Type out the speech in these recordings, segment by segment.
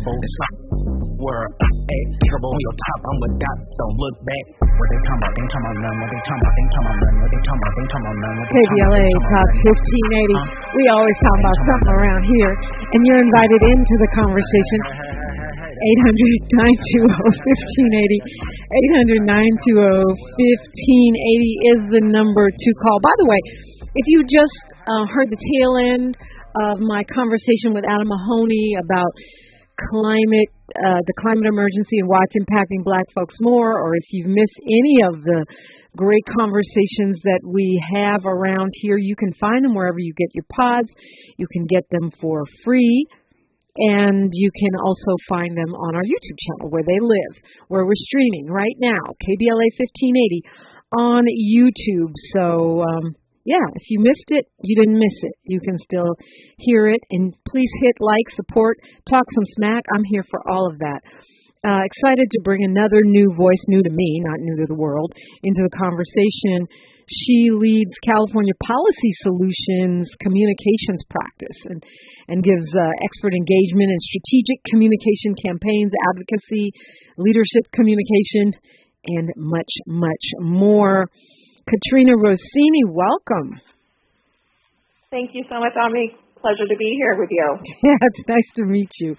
unbelievable. It's like we're on your top, I'm with God, don't look back. What they talking about, they talking about none. What they talking about, they talking about none. What they talking about, they talking about none. KBLA Talk 1580. We always talk about something around here, and you're invited into the conversation. 800-920-1580. 800-920-1580 is the number to call. By the way, if you just heard the tail end of my conversation with Adam Mahoney about the climate emergency and why it's impacting black folks more, or if you've missed any of the great conversations that we have around here, you can find them wherever you get your pods. You can get them for free. And you can also find them on our YouTube channel where they live, where we're streaming right now, KBLA 1580 on YouTube. So, if you missed it, you didn't miss it. You can still hear it. And please hit like, support, talk some smack. I'm here for all of that. Excited to bring another new voice, new to me, not new to the world, into the conversation. She leads California Policy Solutions communications practice and gives expert engagement in strategic communication campaigns, advocacy, leadership communication, and much, much more. Katrina Rosseini, welcome. Thank you so much, Dominique. Pleasure to be here with you. Yeah, it's nice to meet you.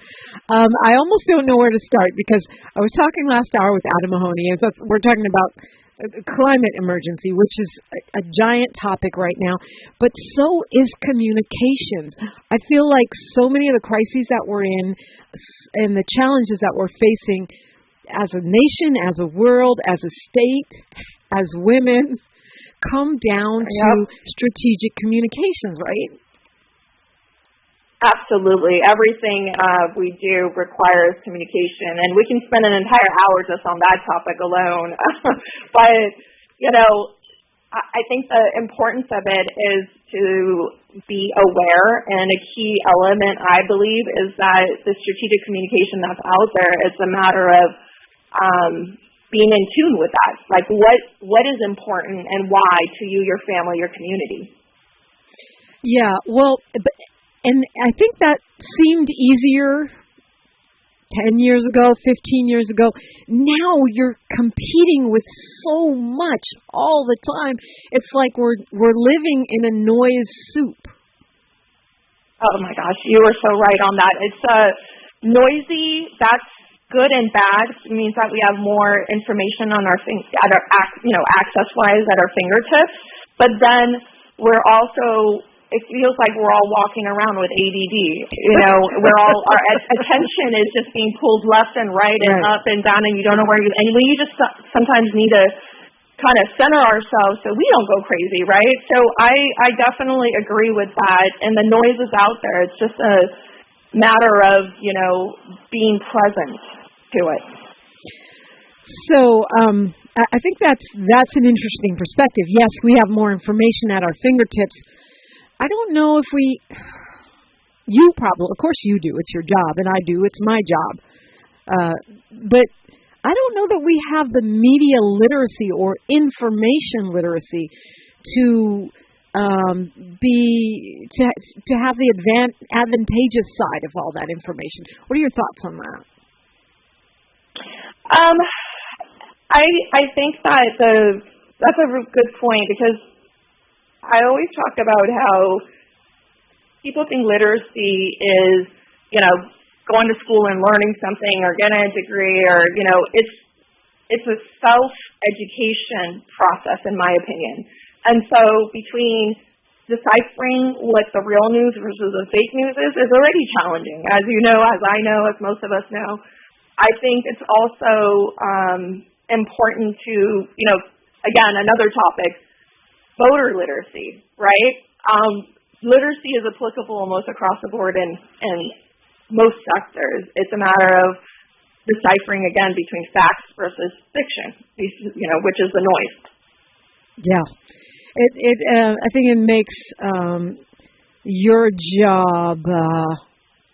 I almost don't know where to start because I was talking last hour with Adam Mahoney, and we're talking about climate emergency, which is a giant topic right now, but so is communications. I feel like so many of the crises that we're in and the challenges that we're facing as a nation, as a world, as a state, as women, come down to strategic communications, right? Absolutely. Everything we do requires communication, and we can spend an entire hour just on that topic alone. But, I think the importance of it is to be aware, and a key element, I believe, is that the strategic communication that's out there, it's a matter of being in tune with that. Like, what is important and why to you, your family, your community? Yeah, well, and I think that seemed easier 10 years ago, 15 years ago. Now you're competing with so much all the time. It's like we're living in a noise soup. Oh, my gosh, you are so right on that. It's noisy. That's good and bad. It means that we have more information on our access-wise at our fingertips. But then we're also, it feels like we're all walking around with ADD. Our attention is just being pulled left and right and up and down, and you don't know where and we just sometimes need to kind of center ourselves so we don't go crazy, right? So I definitely agree with that, and the noise is out there. It's just a matter of, being present to it. So I think that's an interesting perspective. Yes, we have more information at our fingertips. I don't know if you probably, of course you do, it's your job, and I do, it's my job. But I don't know that we have the media literacy or information literacy to have the advantageous side of all that information. What are your thoughts on that? I think that that's a good point, because I always talk about how people think literacy is, going to school and learning something or getting a degree, or, it's a self-education process, in my opinion. And so between deciphering what the real news versus the fake news is already challenging, as you know, as I know, as most of us know. I think it's also important to, again, another topic, voter literacy, right? Literacy is applicable almost across the board in most sectors. It's a matter of deciphering, again, between facts versus fiction, which is the noise. Yeah. I think it makes your job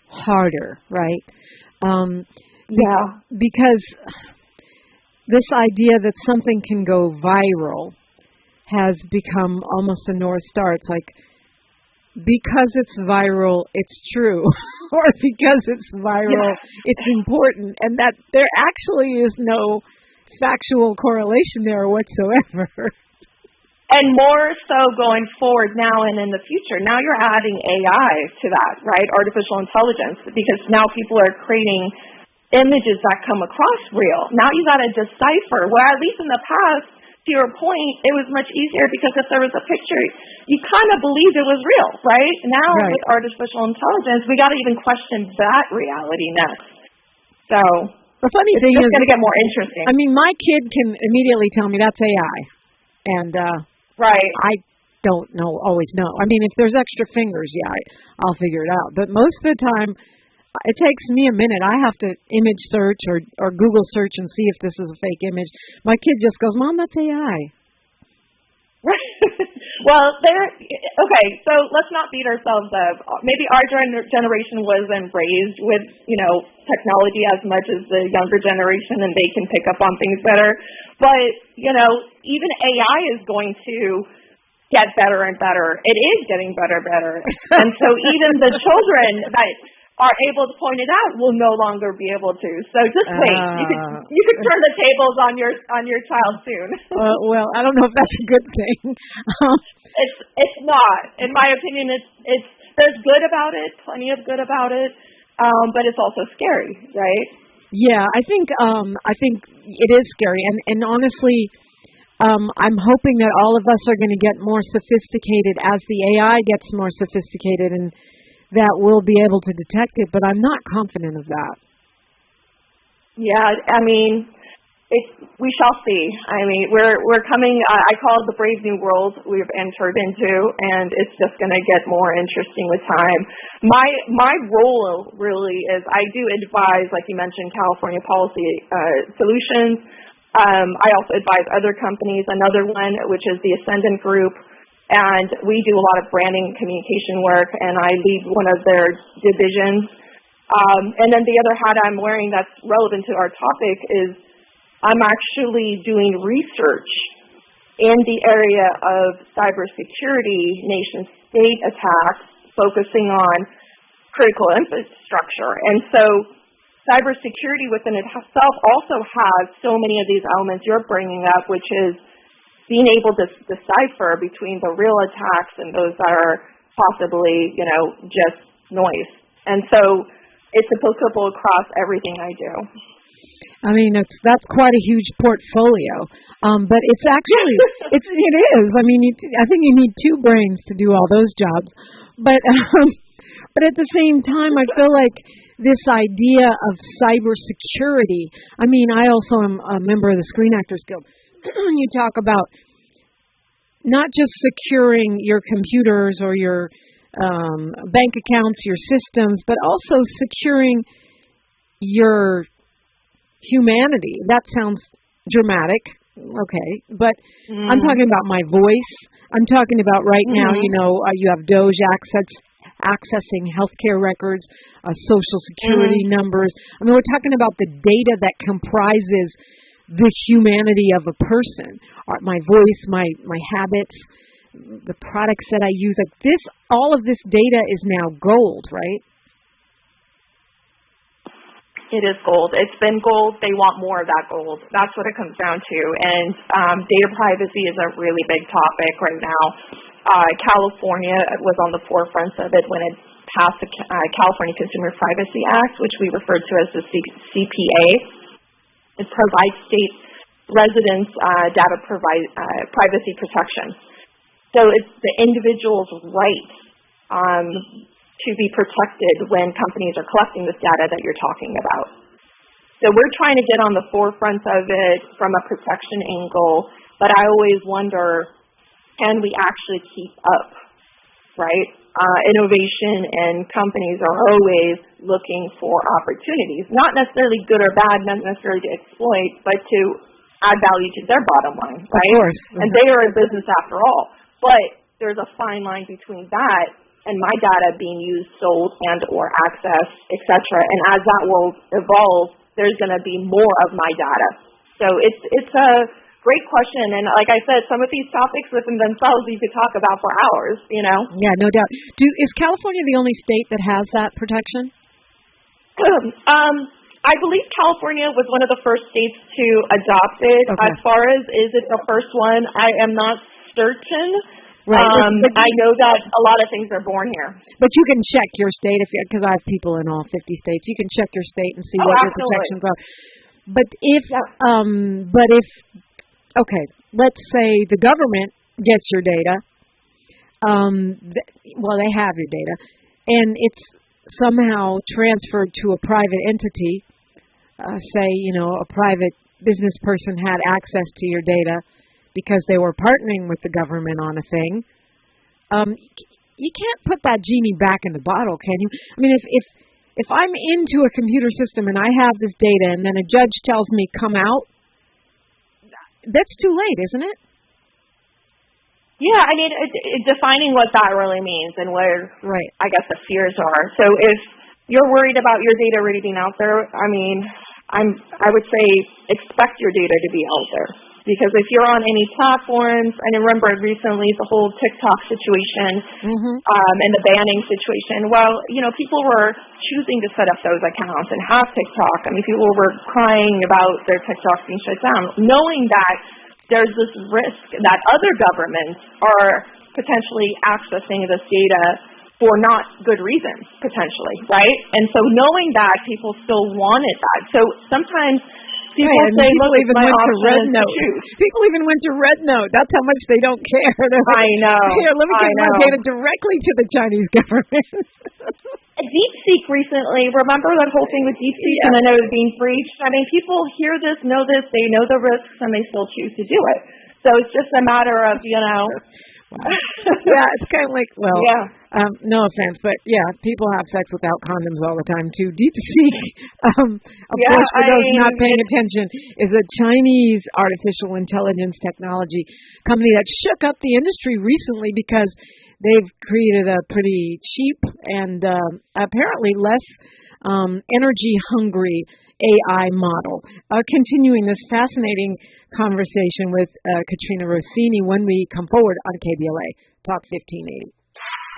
harder, right? Because this idea that something can go viral has become almost a North Star. It's like because it's viral, it's true, or because it's viral, it's important, and that there actually is no factual correlation there whatsoever. And more so going forward now and in the future. Now you're adding AI to that, right? Artificial intelligence, because now people are creating images that come across real. Now you got to decipher, where at least in the past, to your point, it was much easier because if there was a picture, you kind of believed it was real, right? Now with artificial intelligence, we got to even question that reality next. So the funny thing is, it's going to get more interesting. I mean, my kid can immediately tell me that's AI, and right. I don't always know. I mean, if there's extra fingers, I'll figure it out. But most of the time, it takes me a minute. I have to image search or Google search and see if this is a fake image. My kid just goes, "Mom, that's AI." Well, okay, so let's not beat ourselves up. Maybe our generation wasn't raised with, technology as much as the younger generation, and they can pick up on things better. But, even AI is going to get better and better. It is getting better and better. And so even the children that are able to point it out will no longer be able to. So just wait. You could turn the tables on your child soon. Well, I don't know if that's a good thing. It's not. In my opinion, it's there's good about it, plenty of good about it, but it's also scary, right? Yeah, I think it is scary, and honestly, I'm hoping that all of us are going to get more sophisticated as the AI gets more sophisticated, and that we'll be able to detect it, but I'm not confident of that. Yeah, I mean, we shall see. I mean, we're coming, I call it the brave new world we've entered into, and it's just going to get more interesting with time. My role really is I do advise, like you mentioned, California Policy Solutions. I also advise other companies, another one, which is the Ascendant Group. And we do a lot of branding and communication work, and I lead one of their divisions. And then the other hat I'm wearing that's relevant to our topic is I'm actually doing research in the area of cybersecurity, nation-state attacks, focusing on critical infrastructure. And so cybersecurity within itself also has so many of these elements you're bringing up, which is being able to decipher between the real attacks and those that are possibly, just noise. And so it's applicable across everything I do. I mean, that's quite a huge portfolio. But it's actually, it is. I mean, I think you need two brains to do all those jobs. But at the same time, I feel like this idea of cybersecurity, I mean, I also am a member of the Screen Actors Guild. You talk about not just securing your computers or your bank accounts, your systems, but also securing your humanity. That sounds dramatic, okay, but I'm talking about my voice. I'm talking about right now, you have Doge accessing healthcare records, social security numbers. I mean, we're talking about the data that comprises the humanity of a person, my voice, my habits, the products that I use. Like this, all of this data is now gold, right? It is gold. It's been gold. They want more of that gold. That's what it comes down to. And data privacy is a really big topic right now. California was on the forefront of it when it passed the California Consumer Privacy Act, which we refer to as the CPA. It provides state residents data privacy protection. So it's the individual's right to be protected when companies are collecting this data that you're talking about. So we're trying to get on the forefront of it from a protection angle, but I always wonder, can we actually keep up, right? Innovation and companies are always looking for opportunities, not necessarily good or bad, not necessarily to exploit, but to add value to their bottom line, right? Of course. And they are a business after all. But there's a fine line between that and my data being used, sold, and or accessed, et cetera. And as that will evolve, there's going to be more of my data. So it's a great question. And like I said, some of these topics within themselves you could talk about for hours, you know? Yeah, no doubt. Is California the only state that has that protection? I believe California was one of the first states to adopt it. Okay. As far as is it the first one, I am not certain. Right. I know that a lot of things are born here. But you can check your state, because I have people in all 50 states. You can check your state and see what your protections are. But if, okay, let's say the government gets your data. They have your data, and it's somehow transferred to a private entity. Say, a private business person had access to your data because they were partnering with the government on a thing. You can't put that genie back in the bottle, can you? I mean, if I'm into a computer system and I have this data and then a judge tells me come out, that's too late, isn't it? Yeah, I mean, defining what that really means and where, right, I guess, the fears are. So if you're worried about your data already being out there, I mean, I would say expect your data to be out there. Because if you're on any platforms, and I remember recently the whole TikTok situation and the banning situation, people were choosing to set up those accounts and have TikTok. I mean, people were crying about their TikTok being shut down, knowing that there's this risk that other governments are potentially accessing this data for not good reasons, potentially, right? And so knowing that, people still wanted that. So sometimes people say, people even went to Red Note. People even went to Red Note. That's how much they don't care. I know. Here, let me get my data directly to the Chinese government. DeepSeek recently, remember that whole thing with DeepSeek and then it was being breached? I mean, people hear this, know this, they know the risks, and they still choose to do it. So it's just a matter of, yeah, it's kind of like, no offense, but people have sex without condoms all the time too. DeepSeek, of course, for those not paying attention, is a Chinese artificial intelligence technology company that shook up the industry recently because they've created a pretty cheap and apparently less energy-hungry AI model. Continuing this fascinating conversation with Katrina Rosseini when we come forward on KBLA Talk 1580.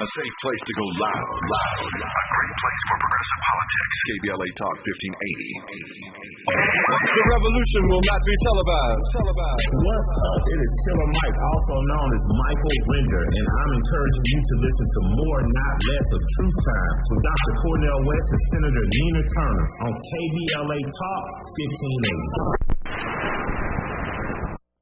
A safe place to go loud. A great place for progressive politics. KBLA Talk 1580. The revolution will not be televised. What's up? It is Killer Mike, also known as Michael Render, and I'm encouraging you to listen to more, not less, of Truth Time with Dr. Cornel West and Senator Nina Turner on KBLA Talk 1580.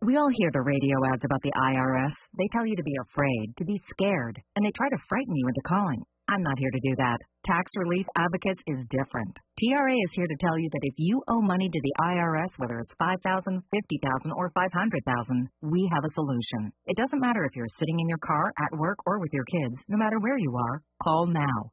We all hear the radio ads about the IRS. They tell you to be afraid, to be scared, and they try to frighten you into calling. I'm not here to do that. Tax Relief Advocates is different. TRA is here to tell you that if you owe money to the IRS, whether it's $5,000, $50,000, or $500,000, we have a solution. It doesn't matter if you're sitting in your car, at work, or with your kids. No matter where you are, call now.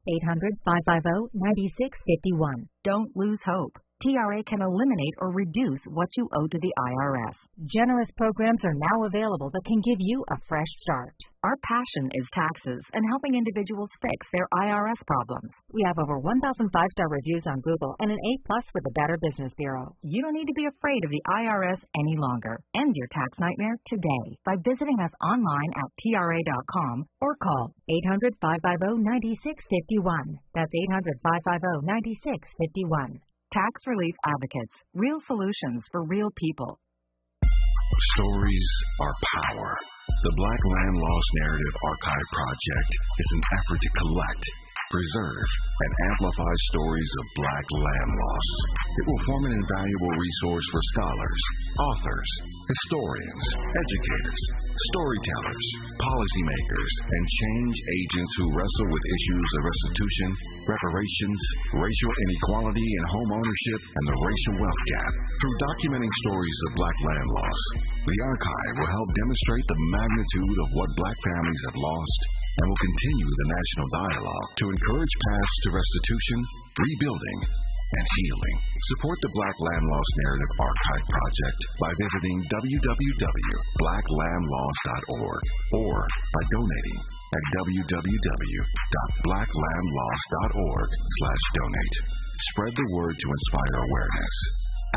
800-550-9651. Don't lose hope. TRA can eliminate or reduce what you owe to the IRS. Generous programs are now available that can give you a fresh start. Our passion is taxes and helping individuals fix their IRS problems. We have over 1,000 5-star reviews on Google and an A+ with the Better Business Bureau. You don't need to be afraid of the IRS any longer. End your tax nightmare today by visiting us online at TRA.com or call 800-550-9651. That's 800-550-9651. Tax Relief Advocates. Real solutions for real people. Stories are power. The Black Land Lost Narrative Archive Project is an effort to collect, preserve, and amplify stories of Black land loss. It will form an invaluable resource for scholars, authors, historians, educators, storytellers, policymakers, and change agents who wrestle with issues of restitution, reparations, racial inequality and home ownership, and the racial wealth gap. Through documenting stories of Black land loss, the archive will help demonstrate the magnitude of what Black families have lost and will continue the national dialogue to encourage paths to restitution, rebuilding, and healing. Support the Black Land Lost Narrative Archive Project by visiting www.blacklandlost.org or by donating at www.blacklandlost.org/donate. Spread the word to inspire awareness,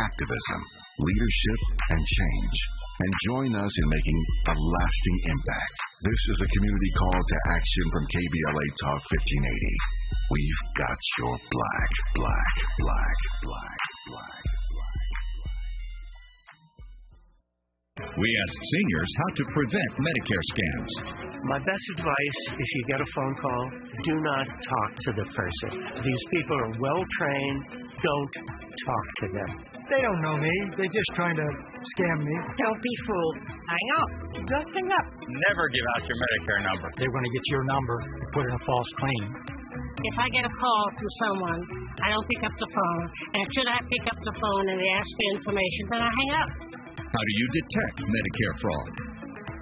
activism, leadership, and change. and join us in making a lasting impact. This is a community call to action from KBLA Talk 1580. We've got your black. We ask seniors how to prevent Medicare scams. My best advice, if you get a phone call, do not talk to the person. These people are well trained. Don't talk to them. They don't know me. They're just trying to scam me. Don't be fooled. Hang up. Just hang up. Never give out your Medicare number. They're going to get your number and put in a false claim. If I get a call from someone, I don't pick up the phone. And should I pick up the phone and they ask me information, then I hang up. How do you detect Medicare fraud?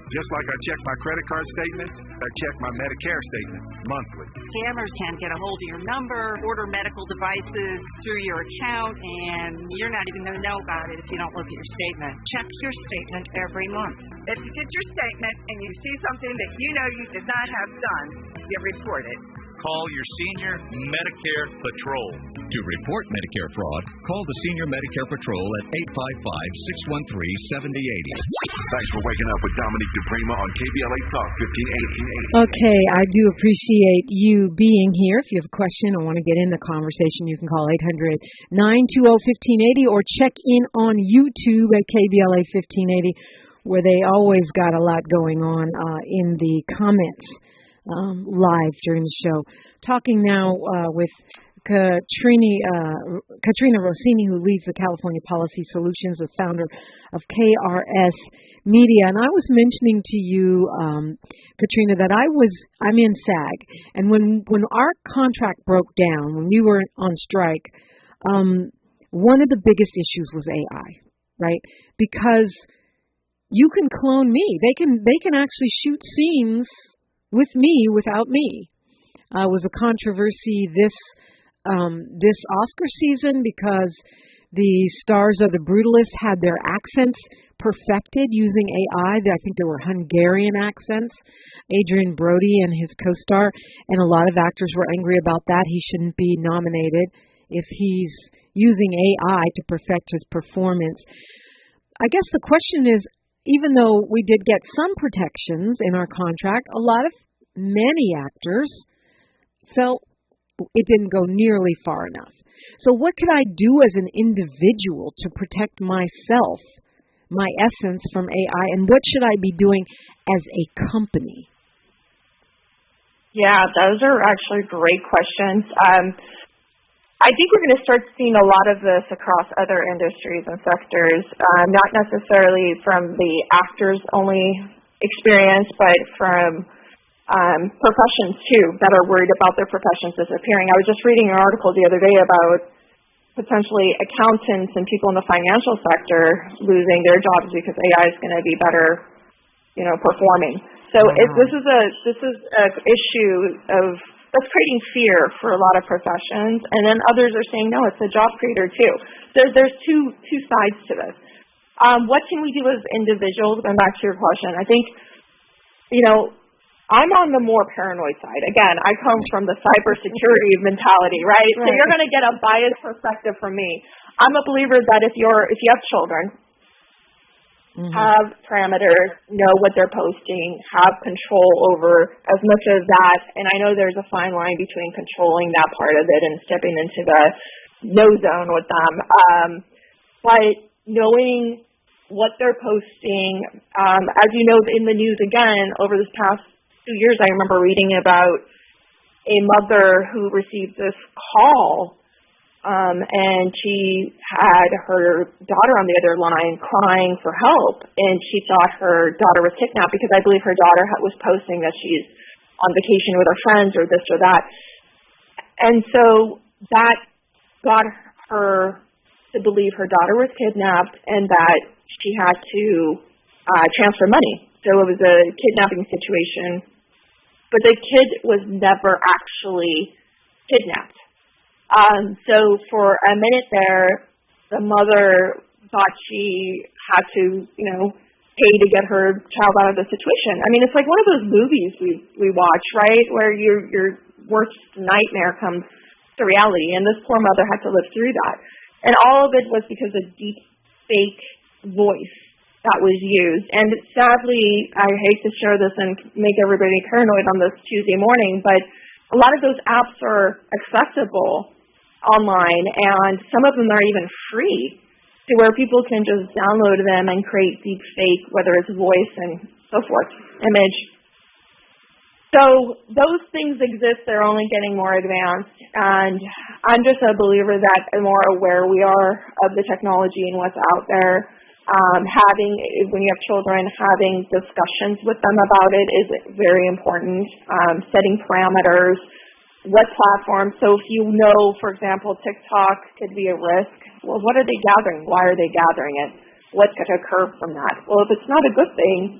Just like I check my credit card statements, I check my Medicare statements monthly. Scammers can get a hold of your number, order medical devices through your account, and you're not even going to know about it if you don't look at your statement. Check your statement every month. If you get your statement and you see something that you know you did not have done, you report it. Call your Senior Medicare Patrol. To report Medicare fraud, call the Senior Medicare Patrol at 855-613-7080. Thanks for waking up with Dominique DiPrima on KBLA Talk 1580. Okay, I do appreciate you being here. If you have a question or want to get in the conversation, you can call 800-920-1580 or check in on YouTube at KBLA 1580, where they always got a lot going on in the comments. Live during the show. Talking now with Katrina Rosseini, who leads the California Policy Solutions, the founder of KRS Media. And I was mentioning to you, Katrina, that I'm in SAG. And when our contract broke down, when we were on strike, one of the biggest issues was AI, right? Because you can clone me. They can actually shoot scenes with me without me. It was a controversy this Oscar season because the stars of The Brutalist had their accents perfected using AI. I think there were Hungarian accents. Adrian Brody and his co-star, and a lot of actors were angry about that. He shouldn't be nominated if he's using AI to perfect his performance. I guess the question is, even though we did get some protections in our contract, many actors felt it didn't go nearly far enough. So what could I do as an individual to protect myself, my essence from AI, and what should I be doing as a company? Yeah, those are actually great questions. I think we're going to start seeing a lot of this across other industries and sectors, not necessarily from the actors only experience, but from professions too that are worried about their professions disappearing. I was just reading an article the other day about potentially accountants and people in the financial sector losing their jobs because AI is going to be better, performing. So this is an issue of that's creating fear for a lot of professions, and then others are saying, no, it's a job creator too. There's two sides to this. What can we do as individuals? Going back to your question, I think, I'm on the more paranoid side. Again, I come from the cybersecurity mentality, right? So you're going to get a biased perspective from me. I'm a believer that if you have children, have parameters, know what they're posting, have control over as much of that. And I know there's a fine line between controlling that part of it and stepping into the no zone with them. But knowing what they're posting, as you know, in the news again, over this past 2 years, I remember reading about a mother who received this call, and she had her daughter on the other line crying for help, and she thought her daughter was kidnapped because I believe her daughter was posting that she's on vacation with her friends or this or that. And so that got her to believe her daughter was kidnapped and that she had to transfer money. So it was a kidnapping situation, but the kid was never actually kidnapped. So for a minute there, the mother thought she had to, pay to get her child out of the situation. I mean, it's like one of those movies we watch, right, where your worst nightmare comes to reality, and this poor mother had to live through that. And all of it was because a deep fake voice that was used. And sadly, I hate to share this and make everybody paranoid on this Tuesday morning, but a lot of those apps are accessible online, and some of them are even free to where people can just download them and create deep fake, whether it's voice and so forth, image. So those things exist. They're only getting more advanced, and I'm just a believer that the more aware we are of the technology and what's out there, when you have children, having discussions with them about it is very important. Setting parameters, what platforms. So if you know, for example, TikTok could be a risk, well, what are they gathering? Why are they gathering it? What could occur from that? Well, if it's not a good thing,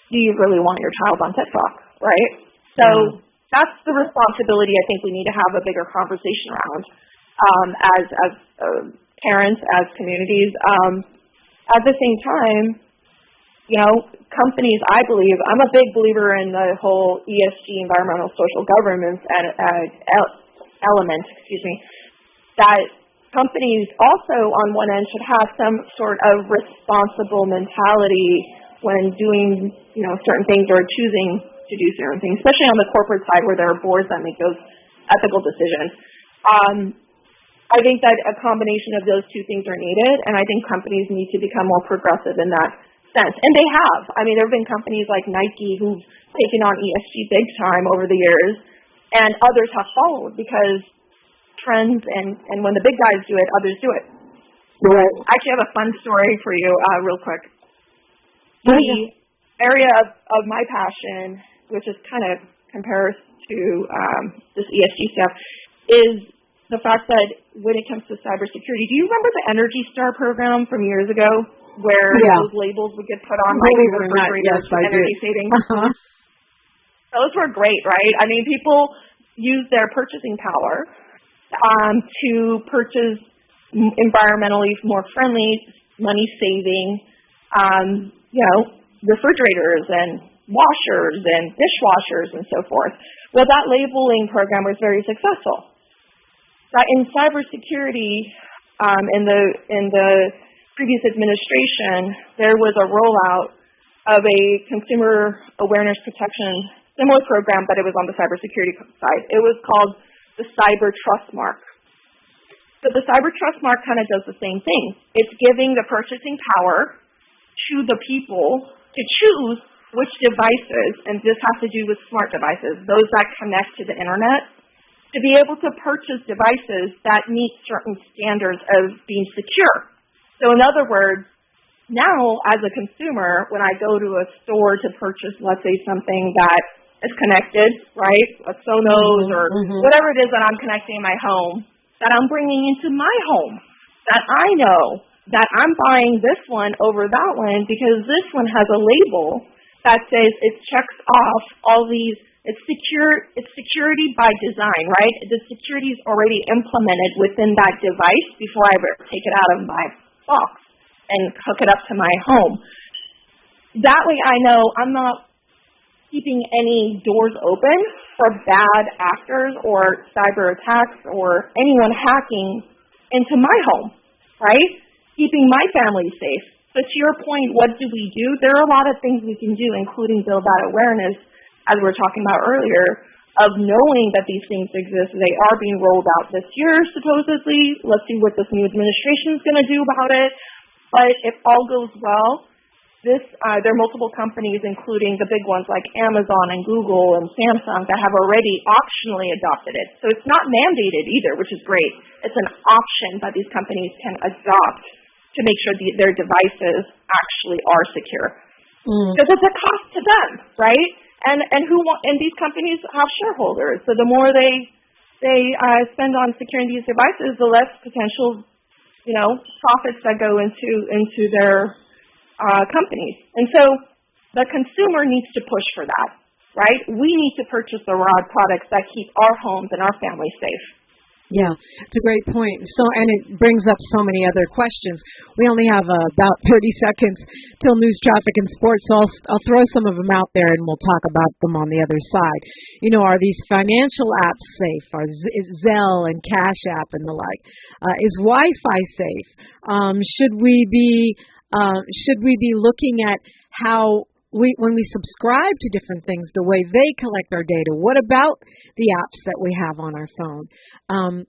do you really want your child on TikTok, right? So that's the responsibility I think we need to have a bigger conversation around as parents, as communities. At the same time, companies, I believe, I'm a big believer in the whole ESG, environmental, social governance element, that companies also on one end should have some sort of responsible mentality when doing, certain things or choosing to do certain things, especially on the corporate side where there are boards that make those ethical decisions. I think that a combination of those two things are needed, and I think companies need to become more progressive in that sense. And they have. I mean, there have been companies like Nike who've taken on ESG big time over the years, and others have followed because trends and when the big guys do it, others do it. Right. I actually have a fun story for you real quick. The area of my passion, which is kind of compares to this ESG stuff, is the fact that when it comes to cybersecurity, do you remember the Energy Star program from years ago where those labels would get put on refrigerators for energy saving? Those were great, right? I mean, people use their purchasing power to purchase environmentally more friendly, money-saving, refrigerators and washers and dishwashers and so forth. Well, that labeling program was very successful. In cybersecurity, in the previous administration, there was a rollout of a consumer awareness protection similar program, but it was on the cybersecurity side. It was called the Cyber Trust Mark. So the Cyber Trust Mark kind of does the same thing. It's giving the purchasing power to the people to choose which devices, and this has to do with smart devices, those that connect to the internet, to be able to purchase devices that meet certain standards of being secure. So in other words, now as a consumer, when I go to a store to purchase, let's say, something that is connected, right, a Sonos or whatever it is that I'm connecting in my home, that I'm bringing into my home, that I know that I'm buying this one over that one because this one has a label that says it checks off all these. It's security by design, right? The security is already implemented within that device before I ever take it out of my box and hook it up to my home. That way I know I'm not keeping any doors open for bad actors or cyber attacks or anyone hacking into my home, right? Keeping my family safe. So to your point, what do we do? There are a lot of things we can do, including build that awareness, as we were talking about earlier, of knowing that these things exist. They are being rolled out this year, supposedly. Let's see what this new administration is going to do about it. But if all goes well, there are multiple companies, including the big ones like Amazon and Google and Samsung, that have already optionally adopted it. So it's not mandated either, which is great. It's an option that these companies can adopt to make sure their devices actually are secure. Because it's a cost to them, right? And these companies have shareholders, so the more they spend on securing these devices, the less potential, profits that go into their companies. And so the consumer needs to push for that, right? We need to purchase the raw products that keep our homes and our families safe. Yeah, it's a great point. And it brings up so many other questions. We only have about 30 seconds till news, traffic, and sports, so I'll throw some of them out there and we'll talk about them on the other side. Are these financial apps safe? Is Zelle and Cash App and the like? Is Wi-Fi safe? Should we be Should we be looking at how when we subscribe to different things, the way they collect our data? What about the apps that we have on our phone? And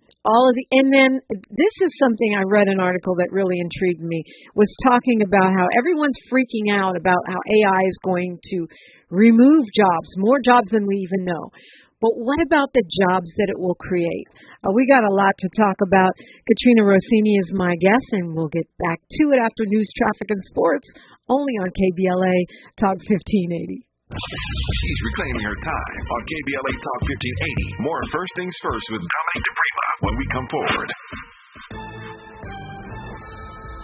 then this is something I read an article that really intrigued me, was talking about how everyone's freaking out about how AI is going to remove jobs, more jobs than we even know. But what about the jobs that it will create? We got a lot to talk about. Katrina Rosseini is my guest, and we'll get back to it after news, traffic, and sports, only on KBLA Talk 1580. She's reclaiming her time on KBLA Talk 1580. More First Things First with Dominique DiPrima when we come forward.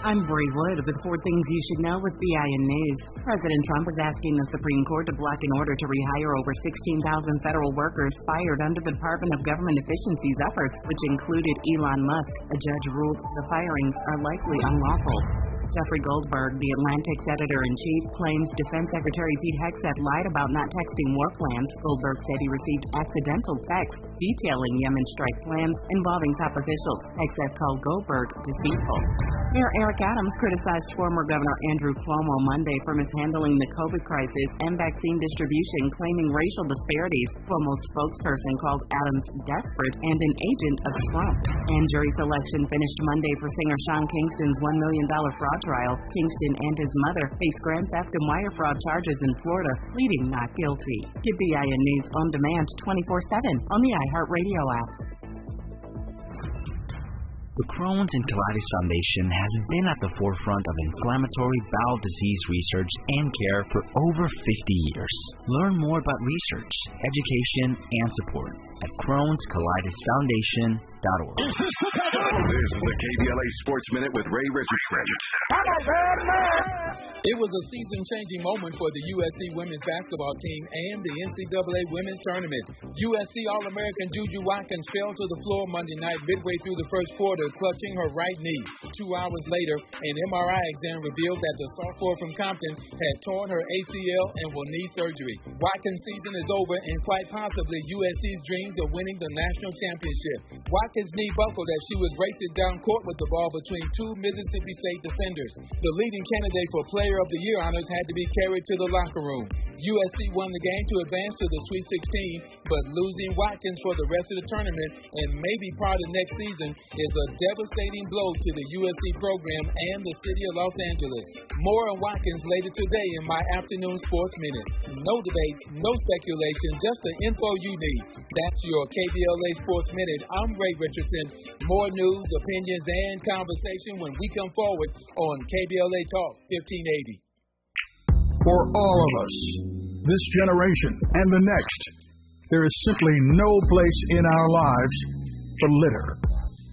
I'm Bree Wood with 4 Things You Should Know with BIN News. President Trump is asking the Supreme Court to block an order to rehire over 16,000 federal workers fired under the Department of Government Efficiency's efforts, which included Elon Musk. A judge ruled the firings are likely unlawful. Jeffrey Goldberg, the Atlantic's editor-in-chief, claims Defense Secretary Pete Hegseth lied about not texting war plans. Goldberg said he received accidental texts detailing Yemen strike plans involving top officials. Hegseth called Goldberg deceitful. Mayor Eric Adams criticized former Governor Andrew Cuomo Monday for mishandling the COVID crisis and vaccine distribution, claiming racial disparities. Cuomo's spokesperson called Adams desperate and an agent of Trump. And jury selection finished Monday for singer Sean Kingston's $1 million fraud trial. Kingston and his mother face grand theft and wire fraud charges in Florida, pleading not guilty. Get BIN News on demand 24/7 on the iHeartRadio app. The Crohn's and Colitis Foundation has been at the forefront of inflammatory bowel disease research and care for over 50 years. Learn more about research, education, and support at Crohn'sColitisFoundation.org. This is the KBLA Sports Minute with Ray Richardson. It was a season-changing moment for the USC women's basketball team and the NCAA women's tournament. USC All-American Juju Watkins fell to the floor Monday night midway through the first quarter, clutching her right knee. 2 hours later, an MRI exam revealed that the sophomore from Compton had torn her ACL and will need surgery. Watkins' season is over, and quite possibly USC's dreams of winning the national championship. Watkins' knee buckled as she was racing down court with the ball between 2 Mississippi State defenders. The leading candidate for Player of the Year honors had to be carried to the locker room. USC won the game to advance to the Sweet 16, but losing Watkins for the rest of the tournament and maybe part of next season is a devastating blow to the USC program and the city of Los Angeles. More on Watkins later today in my afternoon sports minute. No debates, no speculation, just the info you need. That's your KBLA Sports Minute. I'm Ray Richardson. More news, opinions, and conversation when we come forward on KBLA Talk 1580. For all of us, this generation and the next, there is simply no place in our lives for litter.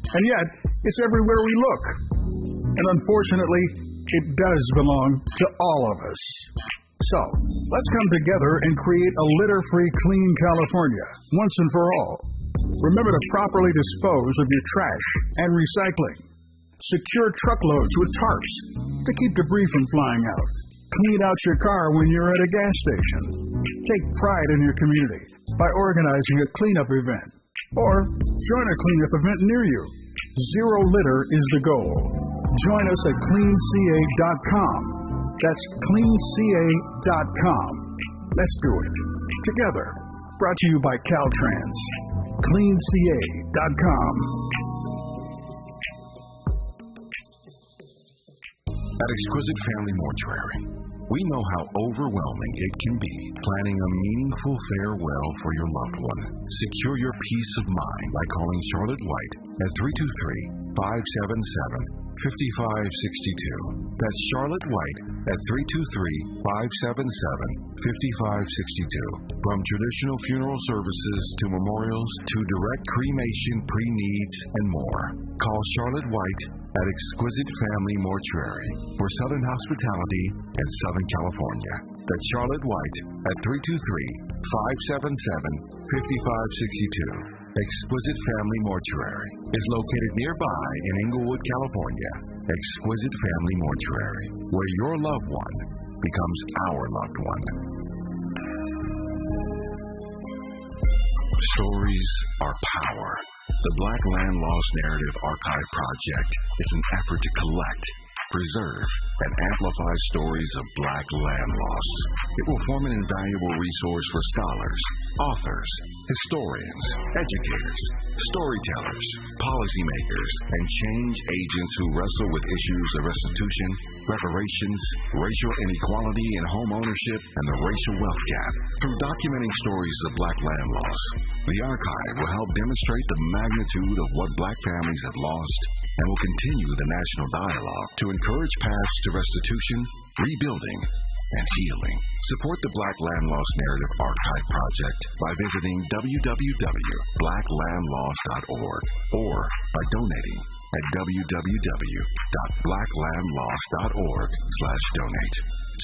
And yet, it's everywhere we look. And unfortunately, it does belong to all of us. So, let's come together and create a litter-free, clean California, once and for all. Remember to properly dispose of your trash and recycling. Secure truckloads with tarps to keep debris from flying out. Clean out your car when you're at a gas station. Take pride in your community by organizing a cleanup event. Or join a cleanup event near you. Zero litter is the goal. Join us at cleanca.com. That's cleanca.com. Let's do it. Together. Brought to you by Caltrans. cleanca.com. At Exquisite Family Mortuary, we know how overwhelming it can be planning a meaningful farewell for your loved one. Secure your peace of mind by calling Charlotte White at 323-577-5562. That's Charlotte White at 323-577-5562. From traditional funeral services to memorials to direct cremation, pre-needs, and more. Call Charlotte White at Exquisite Family Mortuary for Southern hospitality in Southern California. That's Charlotte White at 323-577-5562. Exquisite Family Mortuary is located nearby in Inglewood, California. Exquisite Family Mortuary, where your loved one becomes our loved one. Stories are power. The Black Land Lost Narrative Archive Project is an effort to collect, preserve, and amplify stories of Black land loss. It will form an invaluable resource for scholars, authors, historians, educators, storytellers, policymakers, and change agents who wrestle with issues of restitution, reparations, racial inequality in home ownership, and the racial wealth gap. Through documenting stories of Black land loss, the archive will help demonstrate the magnitude of what Black families have lost and will continue the national dialogue to encourage paths to restitution, rebuilding, and healing. Support the Black Land Loss Narrative Archive Project by visiting www.blacklandloss.org or by donating at www.blacklandloss.org/donate.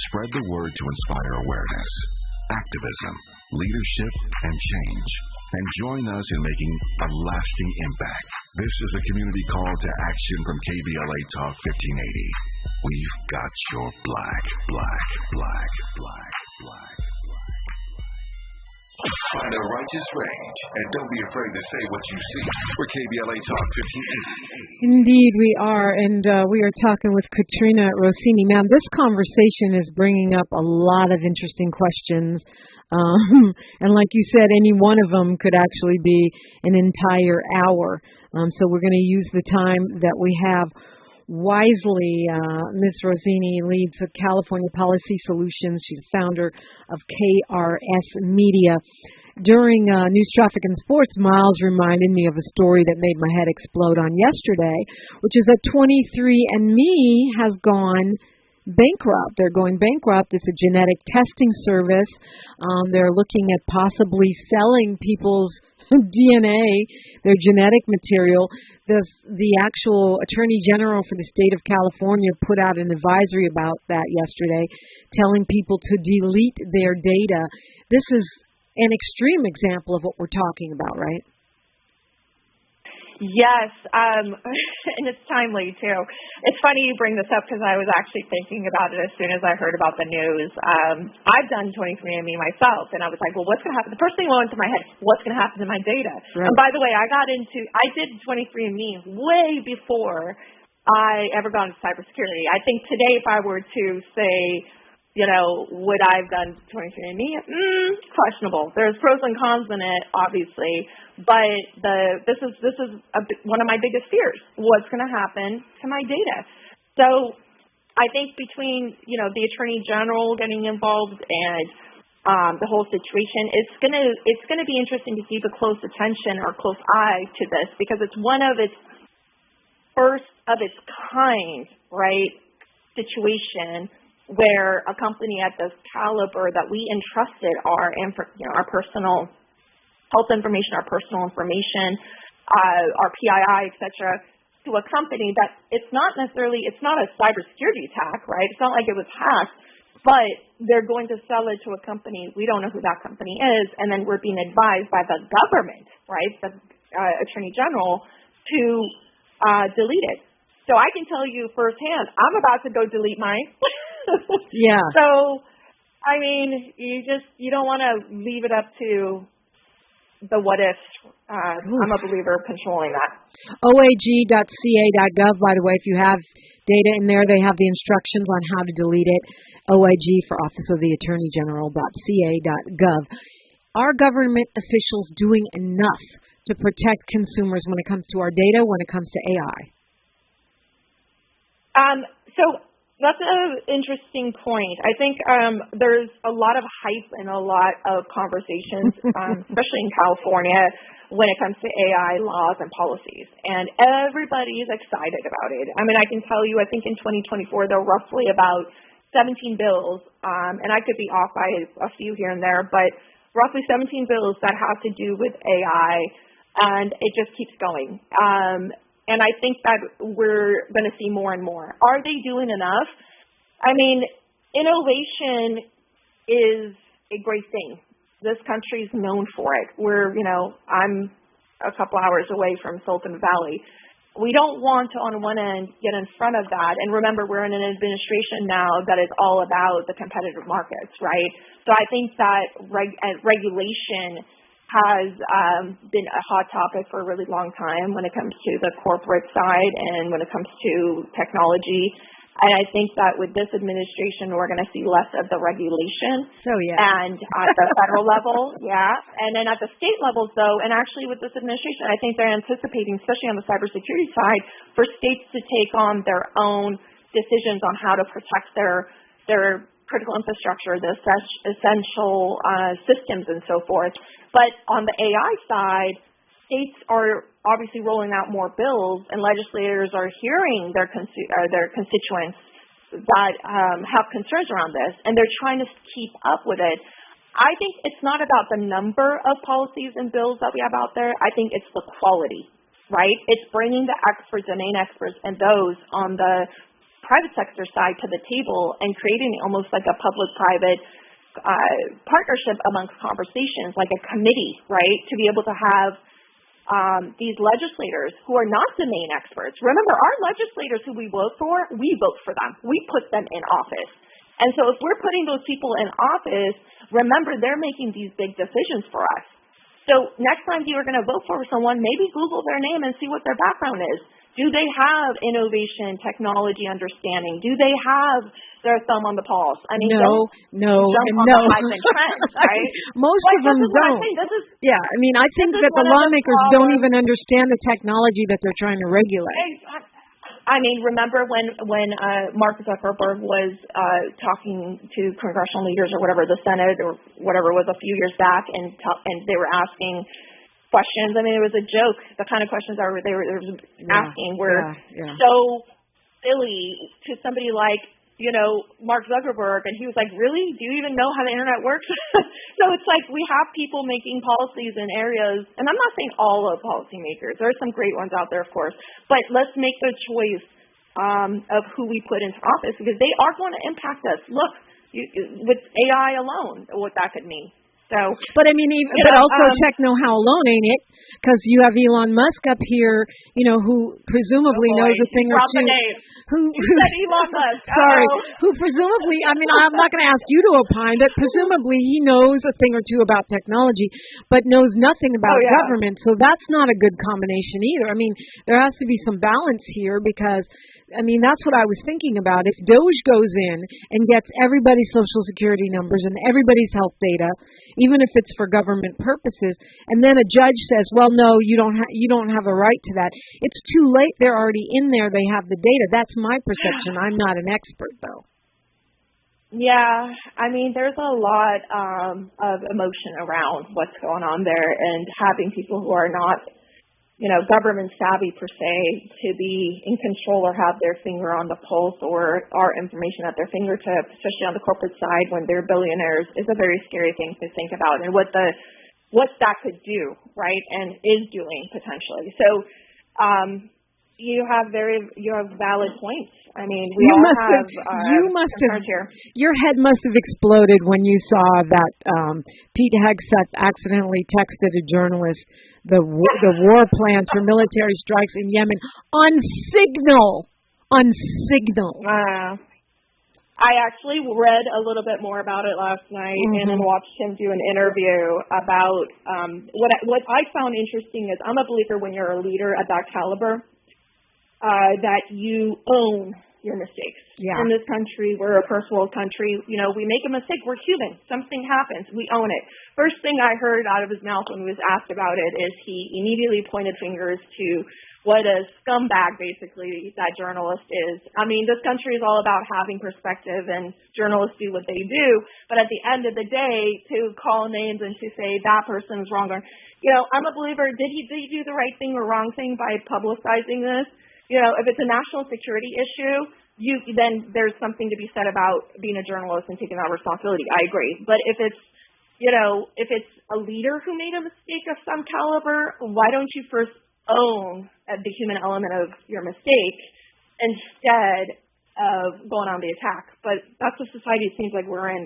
Spread the word to inspire awareness, activism, leadership, and change. And join us in making a lasting impact. This is a community call to action from KBLA Talk 1580. We've got your black. Find a righteous range, and don't be afraid to say what you see. We're KBLA Talk 1580. Indeed, we are, and we are talking with Katrina Rosseini. Ma'am, this conversation is bringing up a lot of interesting questions. And like you said, any one of them could actually be an entire hour. So we're going to use the time that we have wisely. Ms. Rosseini leads California Policy Solutions. She's the founder of KRS Media. During News, Traffic, and Sports, Miles reminded me of a story that made my head explode on yesterday, which is that 23andMe has gone bankrupt. They're going bankrupt. It's a genetic testing service. They're looking at possibly selling people's DNA, their genetic material. The actual Attorney General for the state of California put out an advisory about that yesterday, telling people to delete their data. This is an extreme example of what we're talking about, right? Yes, and it's timely, too. It's funny you bring this up because I was actually thinking about it as soon as I heard about the news. I've done 23andMe myself, and I was like, well, what's going to happen? The first thing that went to my head, what's going to happen to my data? Right. And by the way, I did 23andMe way before I ever got into cybersecurity. I think today if I were to say, would I have done 23andMe? Questionable. There's pros and cons in it, obviously, but this is one of my biggest fears. What's going to happen to my data? So I think between the Attorney General getting involved and the whole situation, it's gonna be interesting to keep a close attention or close eye to this because it's one of its first of its kind, right, situation where a company at this caliber that we entrusted our personal health information, our personal information, our PII, et cetera, to a company that it's not a cybersecurity attack, right? It's not like it was hacked, but they're going to sell it to a company. We don't know who that company is, and then we're being advised by the government, right, the Attorney General, to delete it. So I can tell you firsthand, I'm about to go delete mine. Yeah. So, I mean, you don't want to leave it up to the what ifs. I'm a believer of controlling that. OAG.ca.gov, by the way, if you have data in there, they have the instructions on how to delete it. OAG for Office of the Attorney General.ca.gov. Are government officials doing enough to protect consumers when it comes to our data, when it comes to AI? So that's an interesting point. I think there's a lot of hype and a lot of conversations, especially in California, when it comes to AI laws and policies. And everybody is excited about it. I mean, I can tell you, I think in 2024, there are roughly about 17 bills, and I could be off by a few here and there, but roughly 17 bills that have to do with AI, and it just keeps going. And I think that we're going to see more and more. Are they doing enough? I mean, innovation is a great thing. This country is known for it. I'm a couple hours away from Silicon Valley. We don't want to, on one end, get in front of that. And remember, we're in an administration now that is all about the competitive markets, right? So I think that regulation has been a hot topic for a really long time when it comes to the corporate side and when it comes to technology. And I think that with this administration, we're going to see less of the regulation. And at the federal level, and then at the state levels, though, and actually with this administration, I think they're anticipating, especially on the cybersecurity side, for states to take on their own decisions on how to protect their critical infrastructure, the essential systems and so forth. But on the AI side, states are obviously rolling out more bills, and legislators are hearing their constituents that have concerns around this, and they're trying to keep up with it. I think it's not about the number of policies and bills that we have out there. I think it's the quality, right? It's bringing the experts, domain experts, and those on the private sector side to the table and creating almost like a public-private partnership amongst conversations, like a committee, right, to be able to have these legislators who are not domain experts. Remember, our legislators who we vote for them. We put them in office. And so if we're putting those people in office, remember, they're making these big decisions for us. So next time you're going to vote for someone, maybe Google their name and see what their background is. Do they have innovation, technology understanding? Do they have their thumb on the pulse? I mean, no. Jump on the hype and trends, right? Most of them don't. I mean, I think that the lawmakers don't even understand the technology that they're trying to regulate. I mean, remember when Mark Zuckerberg was talking to congressional leaders or whatever, the Senate or whatever it was a few years back, and they were asking questions. I mean, it was a joke. The kind of questions that they were asking were so silly to somebody like, Mark Zuckerberg, and he was like, really? Do you even know how the internet works? So it's like we have people making policies in areas, and I'm not saying all of policymakers. There are some great ones out there, of course, but let's make the choice of who we put into office, because they are going to impact us. Look, with AI alone, what that could mean. So, but I mean, also check know how alone, ain't it? Because you have Elon Musk up here, who presumably knows a thing or two. Who said Elon Musk? Sorry, who presumably, I mean, I'm not going to ask you to opine, but presumably he knows a thing or two about technology, but knows nothing about government. So that's not a good combination either. I mean, there has to be some balance here, because I mean, that's what I was thinking about. If DOJ goes in and gets everybody's Social Security numbers and everybody's health data, even if it's for government purposes, and then a judge says, well, no, you don't have a right to that, it's too late. They're already in there. They have the data. That's my perception. I'm not an expert, though. Yeah, I mean, there's a lot of emotion around what's going on there, and having people who are not government savvy per se to be in control or have their finger on the pulse or our information at their fingertips, especially on the corporate side when they're billionaires, is a very scary thing to think about, and what that could do, right, and is doing potentially. So you have valid points. I mean, your head must have exploded when you saw that Pete Hegseth accidentally texted a journalist the war plans for military strikes in Yemen on Signal. I actually read a little bit more about it last night, and then watched him do an interview about what I found interesting is, I'm a believer when you're a leader at that caliber, that you own your mistakes. Yeah. In this country, we're a first world country. We make a mistake. We're human. Something happens. We own it. First thing I heard out of his mouth when he was asked about it is he immediately pointed fingers to what a scumbag, basically, that journalist is. I mean, this country is all about having perspective, and journalists do what they do. But at the end of the day, to call names and to say that person is wrong, I'm a believer. Did he do the right thing or wrong thing by publicizing this? If it's a national security issue, then there's something to be said about being a journalist and taking that responsibility. I agree. But if it's, if it's a leader who made a mistake of some caliber, why don't you first own the human element of your mistake instead of going on the attack? But that's the society it seems like we're in.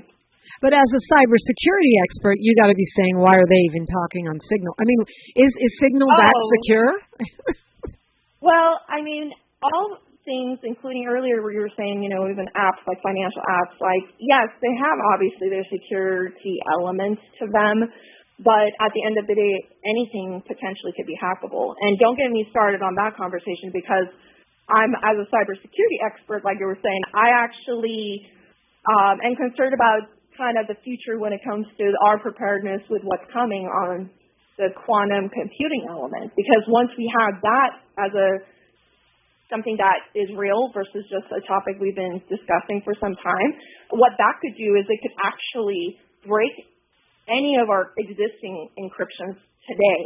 But as a cybersecurity expert, you got to be saying, why are they even talking on Signal? I mean, is Signal that secure? Well, I mean, all things, including earlier where you were saying, even apps like financial apps, like, yes, they have obviously their security elements to them, but at the end of the day, anything potentially could be hackable. And don't get me started on that conversation, because I'm, as a cybersecurity expert, like you were saying, I actually am concerned about kind of the future when it comes to our preparedness with what's coming on the quantum computing element. Because once we have that as something that is real versus just a topic we've been discussing for some time, what that could do is it could actually break any of our existing encryptions today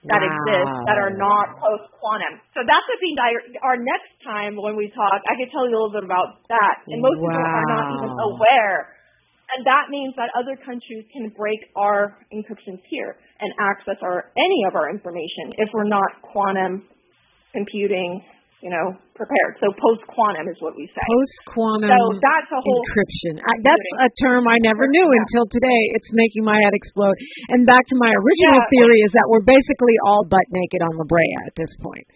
that exist that are not post-quantum. So that's the thing. Our next time when we talk, I can tell you a little bit about that. And most people are not even aware. And that means that other countries can break our encryptions here and access any of our information if we're not quantum computing, prepared. So post-quantum is what we say. Post-quantum so that's a whole encryption. That's a term I never knew until today. It's making my head explode. And back to my original theory is that we're basically all butt naked on La Brea at this point.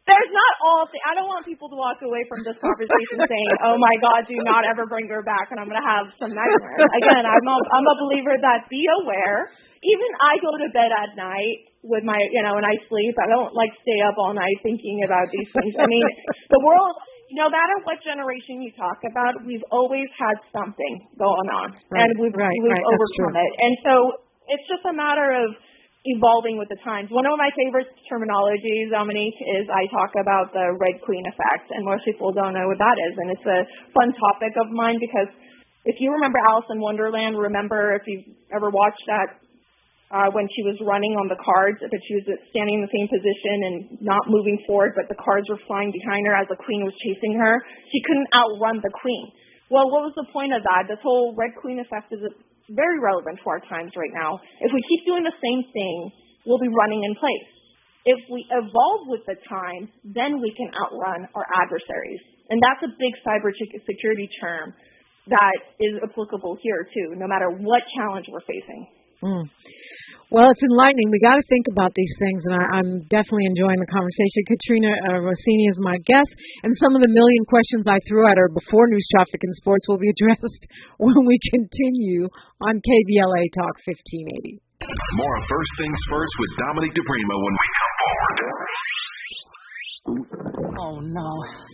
There's not all. I don't want people to walk away from this conversation saying, "Oh my God, do not ever bring her back," and I'm going to have some nightmares. Again, I'm a believer that be aware. Even I go to bed at night with my, when I sleep. I don't stay up all night thinking about these things. I mean, the world, no matter what generation you talk about, we've always had something going on, and we've overcome it. And so it's just a matter of evolving with the times. One of my favorite terminologies, Dominique, is I talk about the Red Queen effect, and most people don't know what that is. And it's a fun topic of mine because if you remember Alice in Wonderland, if you've ever watched that, when she was running on the cards, but she was standing in the same position and not moving forward, but the cards were flying behind her as the queen was chasing her. She couldn't outrun the queen. Well, what was the point of that? This whole Red Queen effect is very relevant to our times right now. If we keep doing the same thing, we'll be running in place. If we evolve with the times, then we can outrun our adversaries. And that's a big cybersecurity term that is applicable here, too, no matter what challenge we're facing. Well, it's enlightening. We got to think about these things, and I'm definitely enjoying the conversation. Katrina Rosseini is my guest, and some of the million questions I threw at her before News, Traffic, and Sports will be addressed when we continue on KBLA Talk 1580. More of First Things First with Dominique DiPrima when we come forward. Oh, no.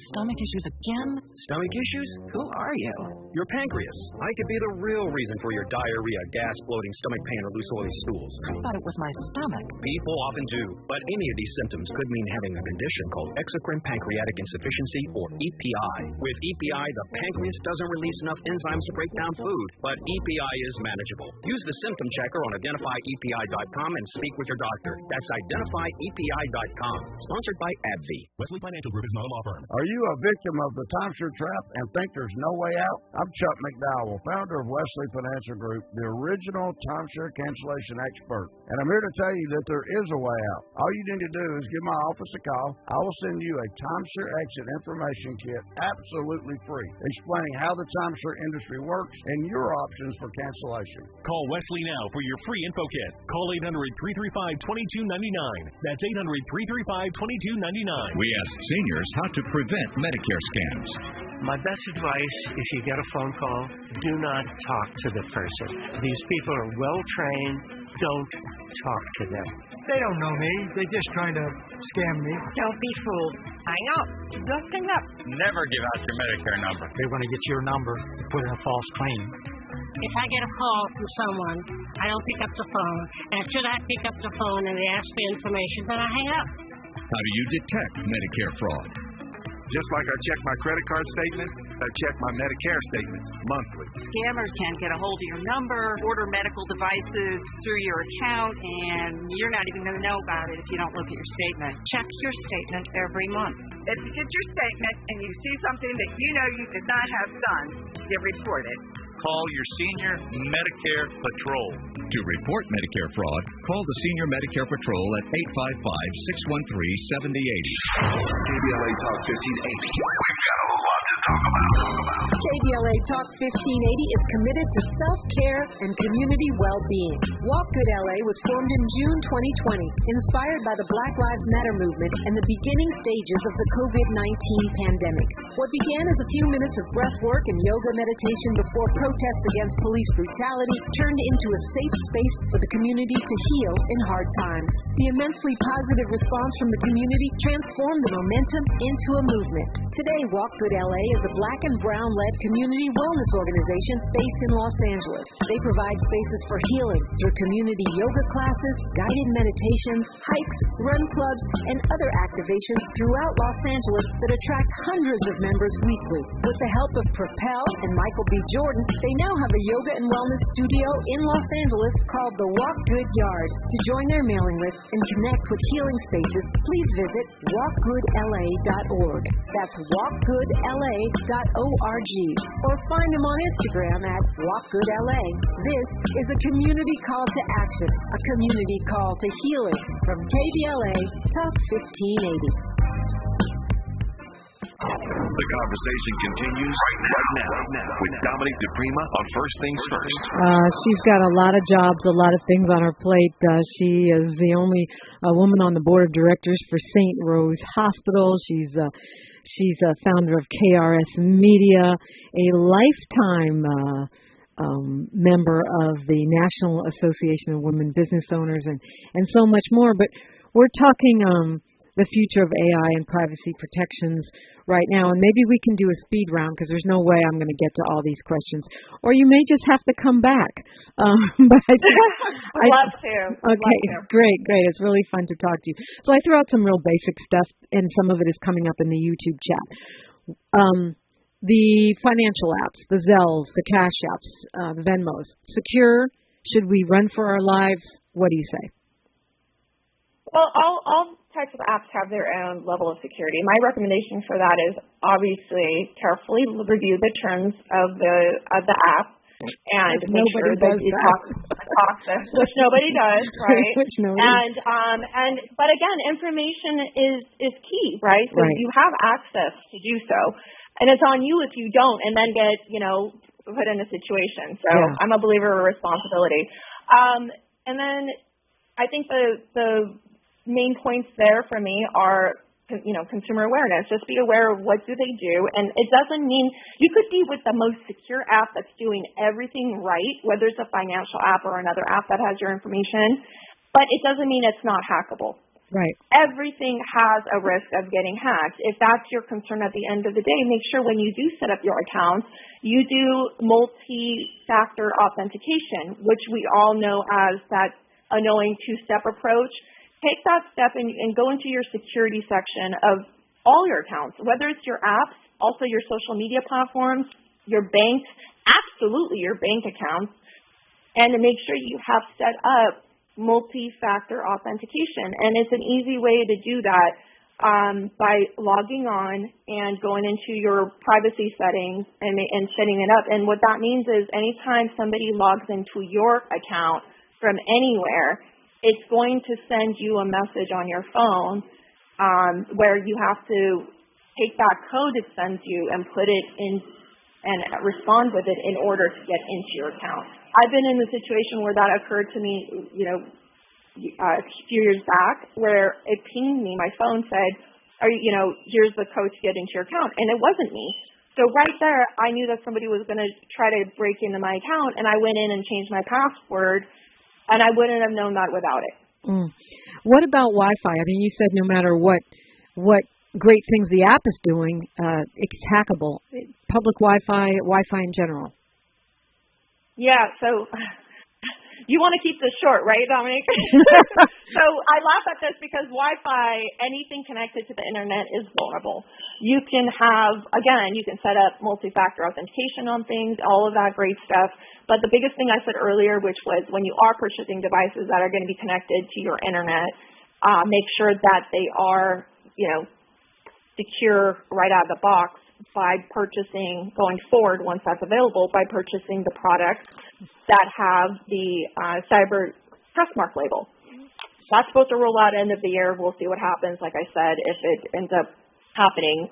Stomach issues again? Stomach issues? Who are you? Your pancreas. I could be the real reason for your diarrhea, gas, bloating, stomach pain, or loose oily stools. I thought it was my stomach. People often do, but any of these symptoms could mean having a condition called exocrine pancreatic insufficiency, or EPI. With EPI, the pancreas doesn't release enough enzymes to break down food, but EPI is manageable. Use the symptom checker on identifyepi.com and speak with your doctor. That's identifyepi.com. Sponsored by AbbVie. Wesley Financial Group is not a law firm. Are you a victim of the timeshare trap and think there's no way out? I'm Chuck McDowell, founder of Wesley Financial Group, the original timeshare cancellation expert. And I'm here to tell you that there is a way out. All you need to do is give my office a call. I will send you a timeshare exit information kit absolutely free, explaining how the timeshare industry works and your options for cancellation. Call Wesley now for your free info kit. Call 800-335-2299. That's 800-335-2299. We ask seniors how to prevent Medicare scams. My best advice, if you get a phone call, do not talk to the person. These people are well trained. Don't talk to them. They don't know me. They're just trying to scam me. Don't be fooled. Hang up. Just hang up. Never give out your Medicare number. They want to get your number and put in a false claim. If I get a call from someone, I don't pick up the phone. And should I pick up the phone and they ask me information, then I hang up. How do you detect Medicare fraud? Just like I check my credit card statements, I check my Medicare statements monthly. Scammers can get a hold of your number, order medical devices through your account, and you're not even going to know about it if you don't look at your statement. Check your statement every month. If you get your statement and you see something that you know you did not have done, you report it. Call your senior Medicare patrol. To report Medicare fraud, call the Senior Medicare Patrol at 855-613-7080. KBLA Talk 1580. We've got a lot to KBLA Talk 1580 is committed to self-care and community well-being. Walk Good LA was formed in June 2020, inspired by the Black Lives Matter movement and the beginning stages of the COVID-19 pandemic. What began as a few minutes of breath work and yoga meditation before protests against police brutality turned into a safe space for the community to heal in hard times. The immensely positive response from the community transformed the momentum into a movement. Today, Walk Good LA is a black and brown-led community wellness organization based in Los Angeles. They provide spaces for healing through community yoga classes, guided meditations, hikes, run clubs, and other activations throughout Los Angeles that attract hundreds of members weekly. With the help of Propel and Michael B. Jordan, they now have a yoga and wellness studio in Los Angeles called the Walk Good Yard. To join their mailing list and connect with healing spaces, please visit walkgoodla.org. That's walkgoodla.org. Or find them on Instagram at walkgoodla. This is a community call to action, a community call to healing from KBLA Talk 1580. The conversation continues right now with Dominique DiPrima on First Things First. She's got a lot of jobs, a lot of things on her plate. She is the only woman on the board of directors for St. Rose Hospital. She's a founder of KRS Media, a lifetime member of the National Association of Women Business Owners, and so much more. But we're talking the future of AI and privacy protections right now, and maybe we can do a speed round because there's no way I'm going to get to all these questions, or you may just have to come back. But I'd love to. Okay, great. It's really fun to talk to you. So I threw out some real basic stuff, and some of it is coming up in the YouTube chat. The financial apps, the Zells, the Cash Apps, the Venmos, secure? Should we run for our lives? What do you say? Well, all types of apps have their own level of security. My recommendation for that is obviously carefully review the terms of the app and make sure that you talk to, which nobody does, right? Which nobody. But again, information is key, right? So you have access to do so, and it's on you if you don't, and then get put in a situation. So I'm a believer of responsibility. And then I think the main points there for me are, consumer awareness. Just be aware of what do they do. And it doesn't mean you could be with the most secure app that's doing everything right, whether it's a financial app or another app that has your information, but it doesn't mean it's not hackable. Right. Everything has a risk of getting hacked. If that's your concern at the end of the day, make sure when you do set up your accounts, you do multi-factor authentication, which we all know as that annoying two-step approach. Take that step and go into your security section of all your accounts, whether it's your apps, also your social media platforms, your banks, absolutely your bank accounts, and to make sure you have set up multi-factor authentication. And it's an easy way to do that by logging on and going into your privacy settings and setting it up. And what that means is anytime somebody logs into your account from anywhere, it's going to send you a message on your phone where you have to take that code it sends you and put it in and respond with it in order to get into your account. I've been in the situation where that occurred to me, a few years back, where it pinged me. My phone said, here's the code to get into your account. And it wasn't me. So right there, I knew that somebody was going to try to break into my account, and I went in and changed my password. And I wouldn't have known that without it. What about Wi-Fi? I mean, you said no matter what great things the app is doing, it's hackable. Public Wi-Fi in general. Yeah, so you want to keep this short, right, Dominique? So I laugh at this because Wi-Fi, anything connected to the internet is vulnerable. You can set up multi-factor authentication on things, all of that great stuff. But the biggest thing I said earlier, which was when you are purchasing devices that are going to be connected to your internet, make sure that they are, secure right out of the box by purchasing, going forward once that's available, by purchasing the products that have the cyber trustmark label. That's supposed to roll out end of the year. We'll see what happens, like I said, if it ends up happening.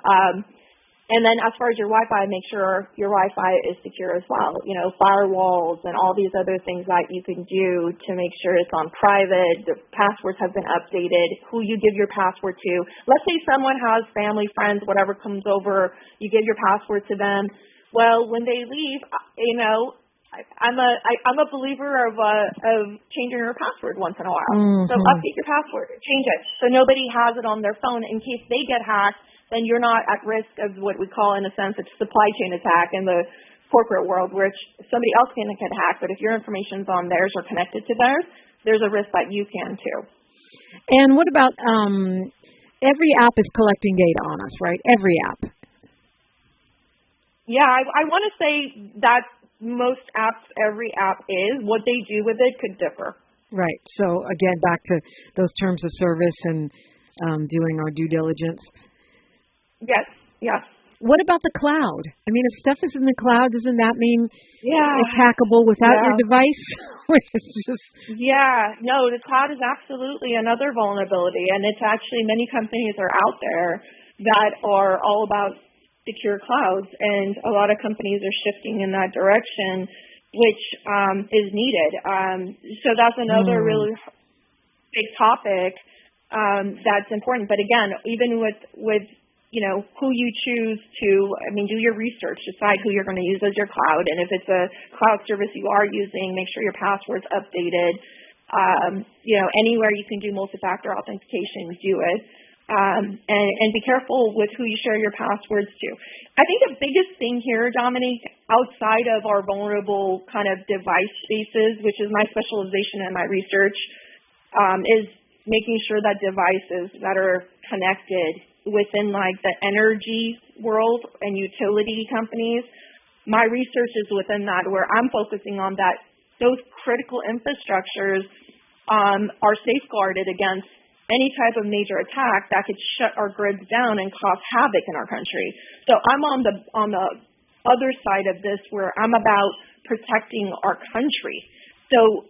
And then as far as your Wi-Fi, make sure your Wi-Fi is secure as well. Firewalls and all these other things that you can do to make sure it's on private. The passwords have been updated. Who you give your password to. Let's say someone has family, friends, whatever comes over. You give your password to them. Well, when they leave, I'm a believer of changing your password once in a while. Mm-hmm. So update your password, change it, so nobody has it on their phone in case they get hacked. Then you're not at risk of what we call, in a sense, a supply chain attack in the corporate world, which somebody else can get hacked. But if your information's on theirs or connected to theirs, there's a risk that you can too. And what about every app is collecting data on us, right? Every app. Yeah, I want to say that most apps, every app is. What they do with it could differ. Right. So, again, back to those terms of service and doing our due diligence. Yes, yes. What about the cloud? I mean, if stuff is in the cloud, doesn't that mean it's hackable without your device? Yeah, no, the cloud is absolutely another vulnerability, and it's actually many companies are out there that are all about secure clouds, and a lot of companies are shifting in that direction, which is needed. So that's another really big topic that's important. But again, even with who you choose to, do your research, decide who you're going to use as your cloud. And if it's a cloud service you are using, make sure your password's updated. Anywhere you can do multi-factor authentication, do it. And be careful with who you share your passwords to. I think the biggest thing here, Dominique, outside of our vulnerable kind of device spaces, which is my specialization and my research, is making sure that devices that are connected within like the energy world and utility companies, my research is within that, where I'm focusing on that those critical infrastructures are safeguarded against any type of major attack that could shut our grids down and cause havoc in our country. So I'm on the other side of this, where I'm about protecting our country. So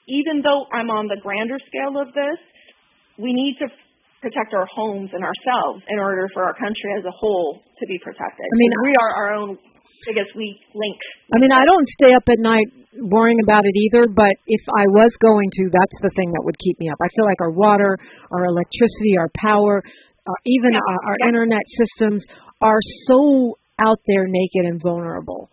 even though I'm on the grander scale of this, we need to protect our homes and ourselves in order for our country as a whole to be protected. We are our own biggest weak link. I don't stay up at night worrying about it either, but if I was going to, that's the thing that would keep me up. I feel like our water, our electricity, our power, even our internet systems are so out there naked and vulnerable.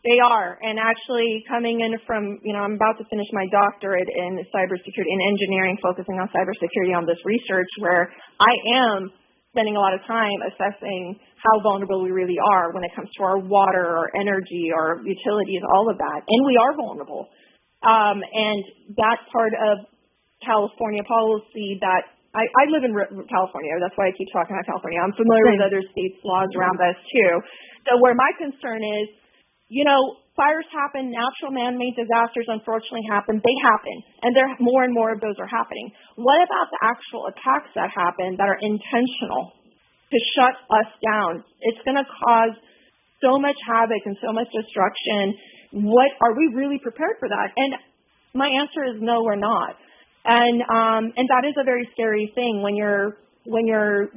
They are, and actually coming in from, I'm about to finish my doctorate in cybersecurity and engineering, focusing on cybersecurity on this research, where I am spending a lot of time assessing how vulnerable we really are when it comes to our water, our energy, our utilities, all of that. And we are vulnerable. And that part of California policy that I live in California. That's why I keep talking about California. I'm familiar with other states' laws around this too. So where my concern is, fires happen, natural man-made disasters unfortunately happen. They happen, and more and more of those are happening. What about the actual attacks that happen that are intentional to shut us down? It's going to cause so much havoc and so much destruction. Are we really prepared for that? And my answer is no, we're not. And that is a very scary thing when you're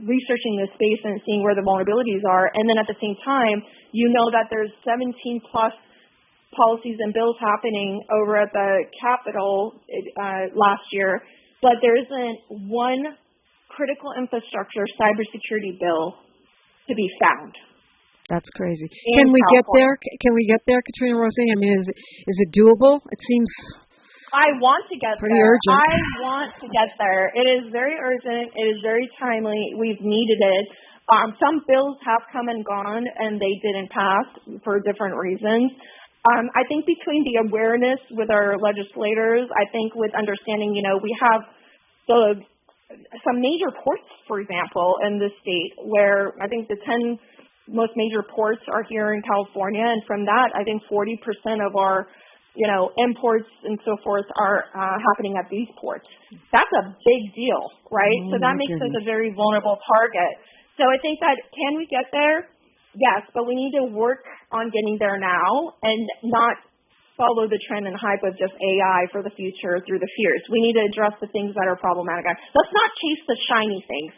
researching this space and seeing where the vulnerabilities are, and then at the same time, that there's 17 plus policies and bills happening over at the Capitol last year, but there isn't one critical infrastructure cybersecurity bill to be found. That's crazy. Can we get there? Can we get there, Katrina Rosseini? Is it doable? It seems I want to get pretty there. Urgent. I want to get there. It is very urgent. It is very timely. We've needed it. Some bills have come and gone, and they didn't pass for different reasons. I think between the awareness with our legislators, I think with understanding, we have some major ports, for example, in the state where I think the 10 most major ports are here in California, and from that, I think 40% of our imports and so forth are happening at these ports. That's a big deal, right? So that makes us a very vulnerable target. So I think that, can we get there? Yes, but we need to work on getting there now and not follow the trend and hype of just AI for the future through the fears. We need to address the things that are problematic. Let's not chase the shiny things.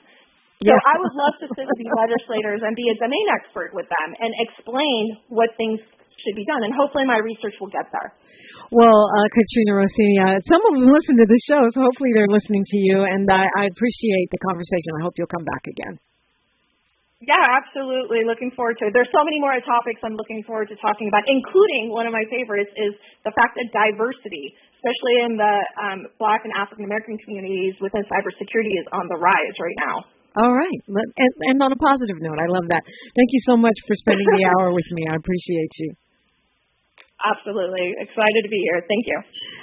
So I would love to sit with these legislators and be a domain expert with them and explain what things should be done, and hopefully my research will get there. Well, Katrina Rosseini, some of them listen to the show, so hopefully they're listening to you, and I appreciate the conversation. I hope you'll come back again. Yeah, absolutely. Looking forward to it. There's so many more topics I'm looking forward to talking about, including one of my favorites is the fact that diversity, especially in the Black and African American communities within cybersecurity, is on the rise right now. All right. And on a positive note, I love that. Thank you so much for spending the hour with me. I appreciate you. Absolutely. Excited to be here. Thank you.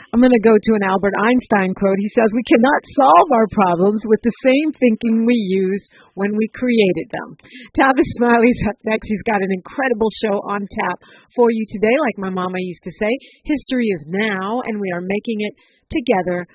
I'm going to go to an Albert Einstein quote. He says, "We cannot solve our problems with the same thinking we used when we created them." Tavis Smiley's up next. He's got an incredible show on tap for you today. Like my mama used to say, history is now, and we are making it together